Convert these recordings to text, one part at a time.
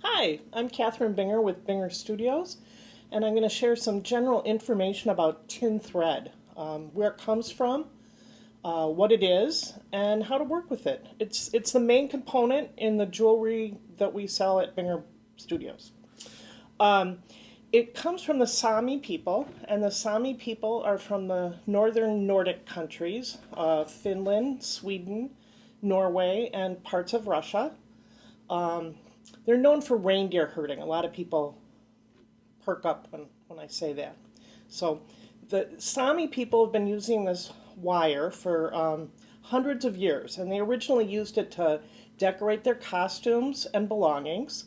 Hi, I'm Catherine Binger with Binger Studios, and I'm going to share some general information about tin thread, where it comes from, what it is, and how to work with it. It's the main component in the jewelry that we sell at Binger Studios. Um, it comes from the Sami people, and the Sami people are from the northern Nordic countries, Finland, Sweden, Norway, and parts of Russia. Um, they're known for reindeer herding. A lot of people perk up when I say that. So the Sami people have been using this wire for hundreds of years, and they originally used it to decorate their costumes and belongings.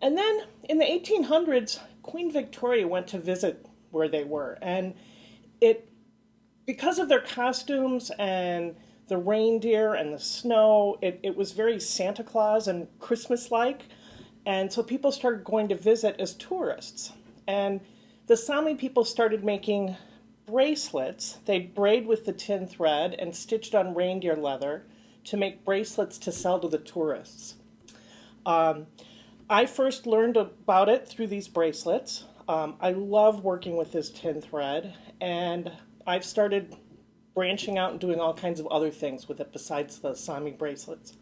And then in the 1800s, Queen Victoria went to visit where they were, and it because of their costumes and the reindeer and the snow, it was very Santa Claus and Christmas like. And so people started going to visit as tourists. And the Sami people started making bracelets. They'd braid with the tin thread and stitched on reindeer leather to make bracelets to sell to the tourists. Um, I first learned about it through these bracelets. I love working with this tin thread, and I've started branching out and doing all kinds of other things with it besides the Sami bracelets.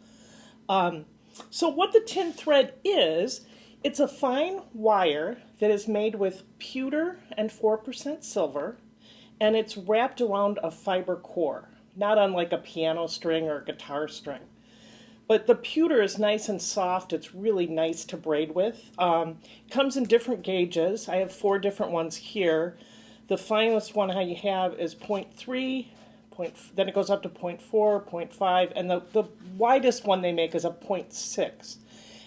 Um, so what the tin thread is, it's a fine wire that is made with pewter and 4% silver, and it's wrapped around a fiber core, not unlike a piano string or a guitar string. But the pewter is nice and soft. It's really nice to braid with. It comes in different gauges. I have 4 different ones here. The finest one I have is 0.3, then it goes up to 0.4, 0.5, and the widest one they make is a 0.6.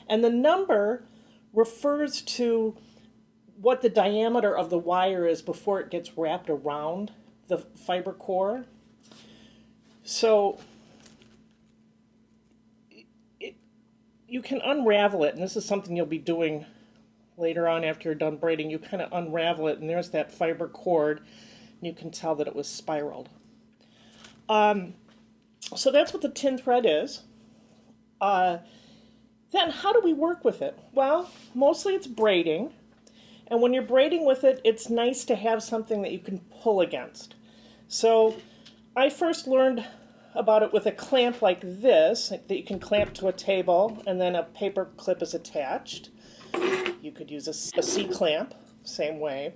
And the number refers to what the diameter of the wire is before it gets wrapped around the fiber core. So you can unravel it, and this is something you'll be doing later on after you're done braiding. You kind of unravel it, and there's that fiber cord, and you can tell that it was spiraled. So that's what the tin thread is. Then how do we work with it? Well, mostly it's braiding. And when you're braiding with it, it's nice to have something that you can pull against. So I first learned about it with a clamp like this that you can clamp to a table, and then a paper clip is attached. You could use a C-clamp, same way.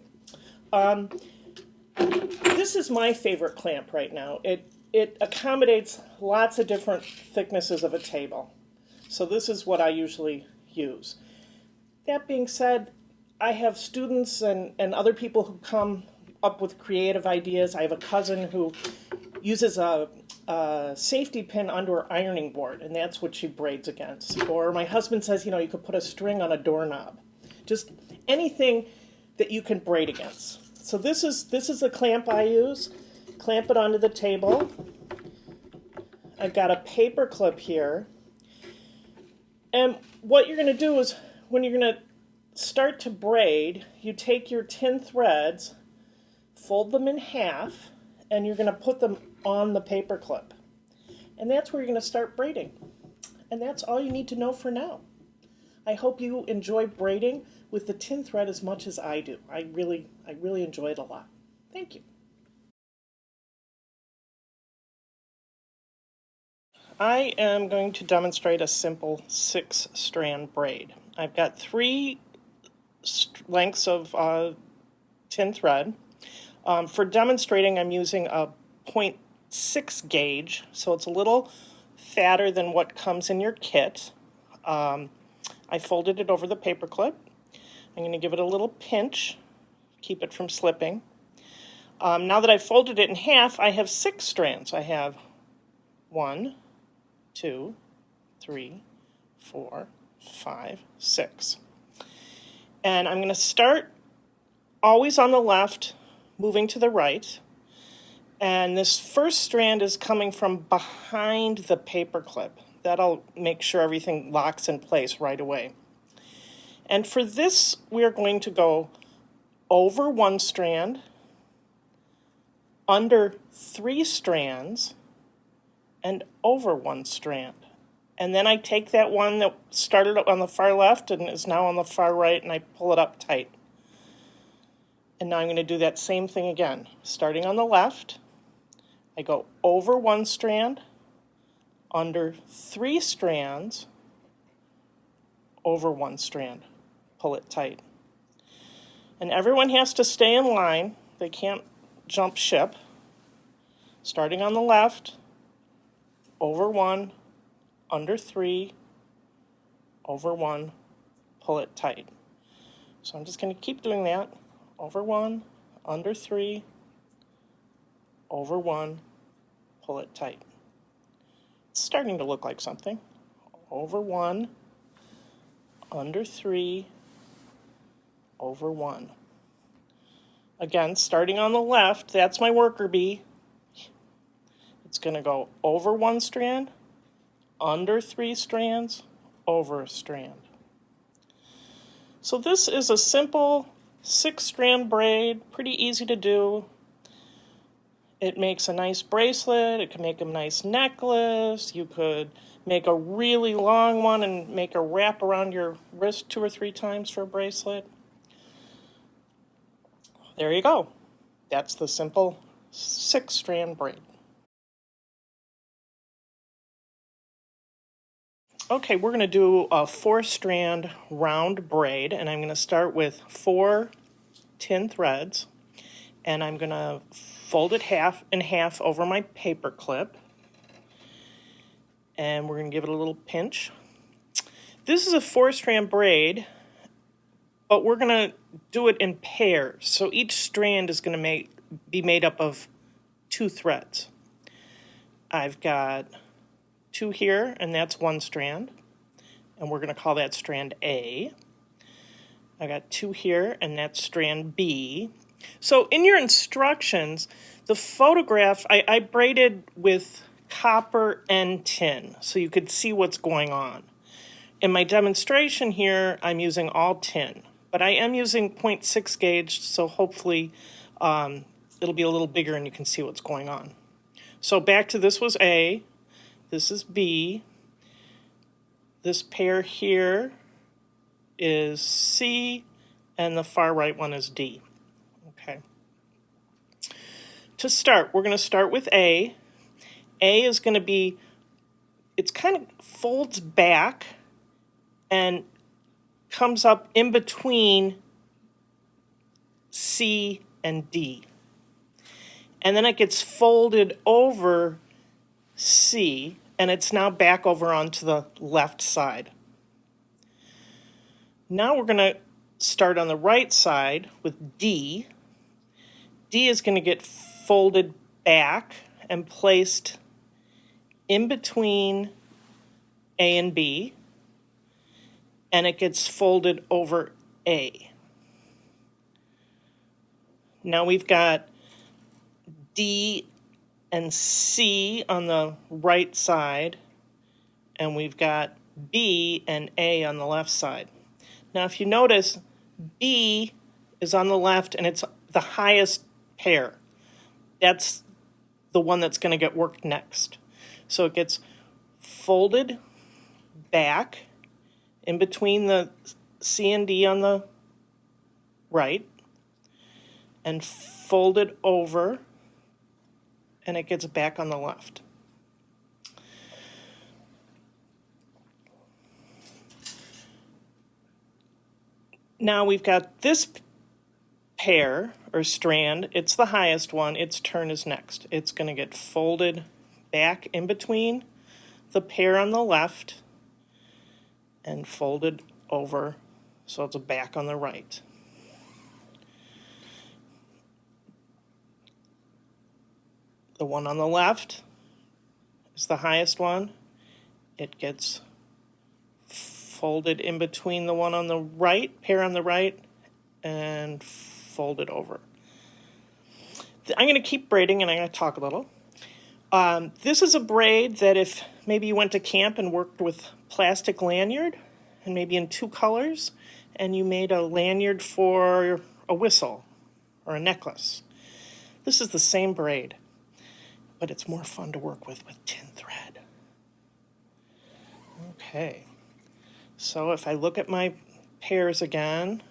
This is my favorite clamp right now. It accommodates lots of different thicknesses of a table. So this is what I usually use. That being said, I have students and other people who come up with creative ideas. I have a cousin who uses a safety pin under her ironing board, and that's what she braids against. Or my husband says, you could put a string on a doorknob. Just anything that you can braid against. So this is the clamp I use. Clamp it onto the table. I've got a paper clip here. And what you're going to do is, when you're going to start to braid, you take your tin threads, fold them in half, and you're going to put them on the paper clip. And that's where you're going to start braiding. And that's all you need to know for now. I hope you enjoy braiding with the tin thread as much as I do. I really enjoy it a lot. Thank you. I am going to demonstrate a simple 6-strand braid. I've got 3 lengths of tin thread. For demonstrating, I'm using a 0.6 gauge, so it's a little fatter than what comes in your kit. I folded it over the paper clip. I'm going to give it a little pinch, keep it from slipping. Now that I've folded it in half, I have 6 strands. I have 1, 2, 3, 4, 5, 6. And I'm going to start always on the left, moving to the right. And this first strand is coming from behind the paper clip. That'll make sure everything locks in place right away. And for this, we're going to go over 1 strand, under 3 strands, and over 1 strand. And then I take that one that started on the far left and is now on the far right, and I pull it up tight. And now I'm going to do that same thing again. Starting on the left, I go over one strand, under 3 strands, over one strand. Pull it tight. And everyone has to stay in line. They can't jump ship. Starting on the left, over one, under 3, over one, pull it tight. So I'm just going to keep doing that. Over one, under 3, over one, pull it tight. It's starting to look like something. Over one, under 3, over one. Again, starting on the left, that's my worker bee. It's going to go over one strand, under 3 strands, over a strand. So this is a simple 6-strand braid, pretty easy to do. It makes a nice bracelet, it can make a nice necklace, you could make a really long one and make a wrap around your wrist 2 or 3 times for a bracelet. There you go. That's the simple 6-strand braid. Okay, we're going to do a 4-strand round braid, and I'm going to start with 4 tin threads, and I'm going to fold it half and half over my paper clip, and we're going to give it a little pinch. This is a 4-strand braid, but we're going to do it in pairs, so each strand is going to be made up of 2 threads. I've got 2 here, and that's 1 strand, and we're going to call that strand A. I got 2 here, and that's strand B. So in your instructions, the photograph, I braided with copper and tin, so you could see what's going on. In my demonstration here, I'm using all tin, but I am using 0.6 gauge, so hopefully it'll be a little bigger and you can see what's going on. So back to this was A. This is B. This pair here is C, and the far right one is D. Okay. To start, we're going to start with A. A is going to be, it's kind of folds back and comes up in between C and D. And then it gets folded over C, and it's now back over onto the left side. Now we're going to start on the right side with D. D is going to get folded back and placed in between A and B, and it gets folded over A. Now we've got D and C on the right side, and we've got B and A on the left side. Now if you notice, B is on the left and it's the highest pair. That's the one that's going to get worked next. So it gets folded back in between the C and D on the right and folded over, and it gets back on the left. Now we've got this pair or strand, it's the highest one, its turn is next. It's going to get folded back in between the pair on the left and folded over so it's back on the right. The one on the left is the highest one. It gets folded in between the one on the right, pair on the right, and folded over. I'm going to keep braiding and I'm going to talk a little. This is a braid that if maybe you went to camp and worked with plastic lanyard, and maybe in 2 colors, and you made a lanyard for a whistle or a necklace. This is the same braid, but it's more fun to work with tin thread. Okay, so if I look at my pairs again,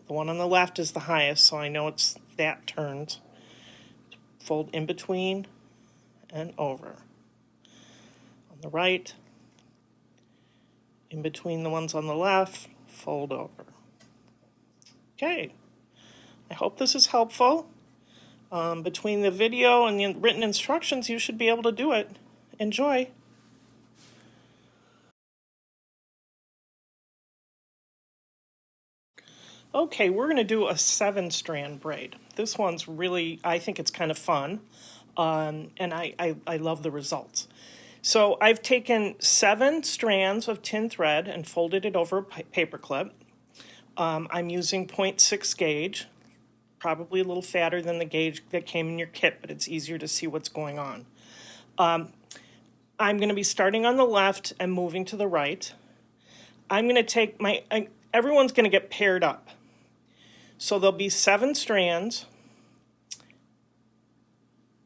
the one on the left is the highest, so I know it's that turned. Fold in between and over. On the right, in between the ones on the left, fold over. Okay, I hope this is helpful. Between the video and the written instructions, you should be able to do it. Enjoy. Okay, we're going to do a 7-strand braid. This one's really, I think it's kind of fun, and I love the results. So I've taken 7 strands of tin thread and folded it over a paper clip. I'm using 0.6 gauge, probably a little fatter than the gauge that came in your kit, but it's easier to see what's going on. I'm going to be starting on the left and moving to the right. I'm going to take everyone's going to get paired up. So there'll be 7 strands,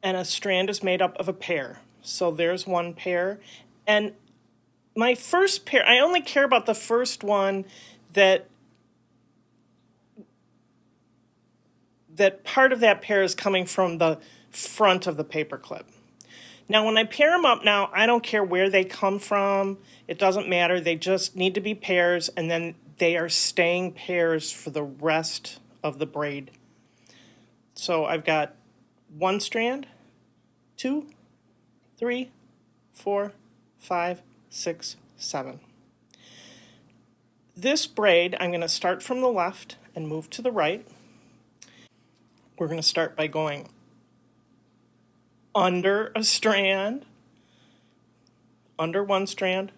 and a strand is made up of a pair. So there's one pair. And my first pair, I only care about the first one that part of that pair is coming from the front of the paper clip. Now when I pair them up now, I don't care where they come from. It doesn't matter. They just need to be pairs, and then they are staying pairs for the rest of the braid. So I've got 1 strand, 2, 3, 4, 5, 6, 7. This braid, I'm going to start from the left and move to the right. We're going to start by going under a strand, under 1 strand,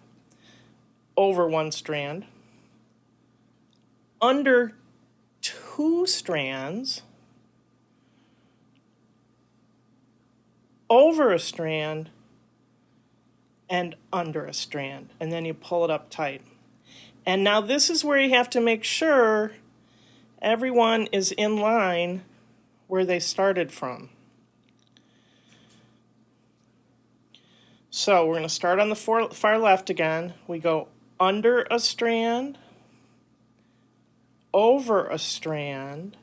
over 1 strand, under 2 strands, over a strand, and under a strand, and then you pull it up tight. And now this is where you have to make sure everyone is in line where they started from. So we're going to start on the far left again. We go under a strand, over a strand,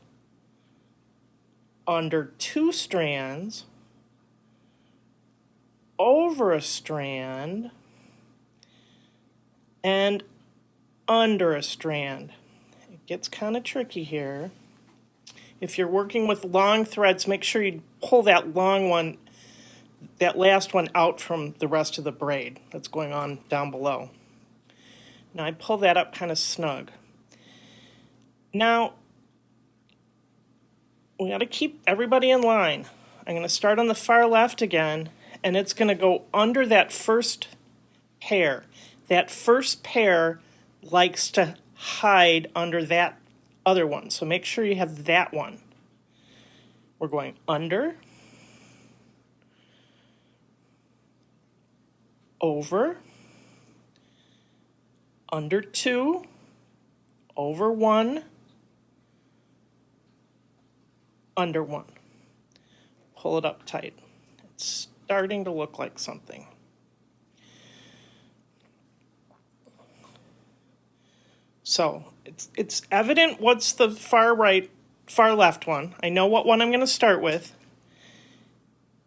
under 2 strands, over a strand, and under a strand. It gets kind of tricky here. If you're working with long threads, make sure you pull that long one, that last one, out from the rest of the braid that's going on down below. Now I pull that up kind of snug. Now we got to keep everybody in line. I'm going to start on the far left again, and it's going to go under that first pair. That first pair likes to hide under that other one, so make sure you have that one. We're going under, over, under 2, over 1, under 1. Pull it up tight. It's starting to look like something. So it's evident what's the far left one. I know what one I'm going to start with.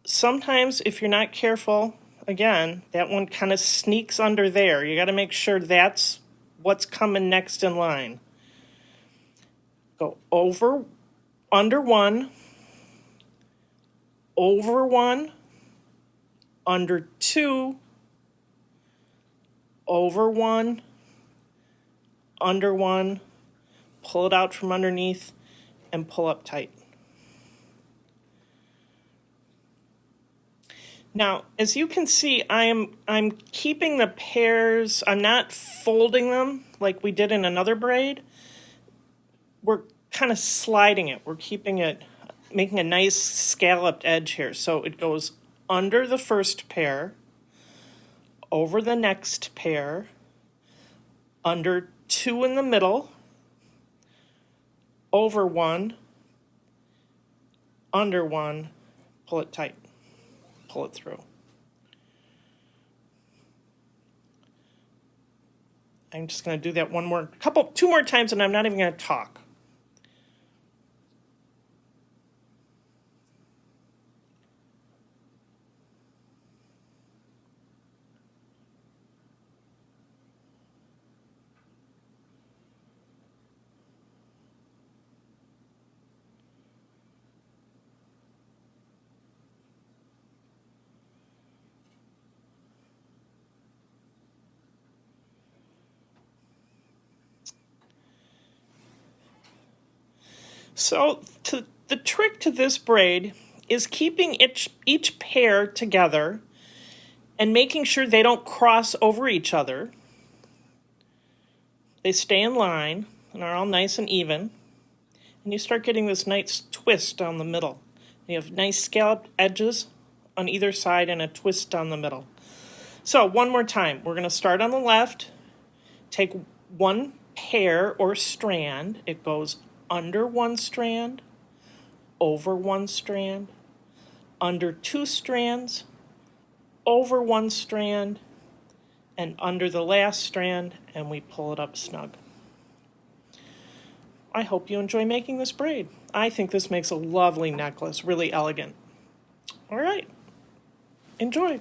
Sometimes if you're not careful, again, that one kind of sneaks under there. You got to make sure that's what's coming next in line. Go over, under 1, over 1, under 2, over 1, under 1, pull it out from underneath, and pull up tight. Now, as you can see, I'm keeping the pairs. I'm not folding them like we did in another braid. We're kind of sliding it. We're keeping it, making a nice scalloped edge here. So it goes under the first pair, over the next pair, under 2 in the middle, over 1, under 1, pull it tight, pull it through. I'm just going to do that two more times, and I'm not even going to talk. So the trick to this braid is keeping each pair together and making sure they don't cross over each other. They stay in line and are all nice and even. And you start getting this nice twist down the middle. You have nice scalloped edges on either side and a twist down the middle. So one more time, we're going to start on the left, take one pair or strand, it goes under one strand, over one strand, under two strands, over one strand, and under the last strand, and we pull it up snug. I hope you enjoy making this braid. I think this makes a lovely necklace, really elegant. All right, enjoy.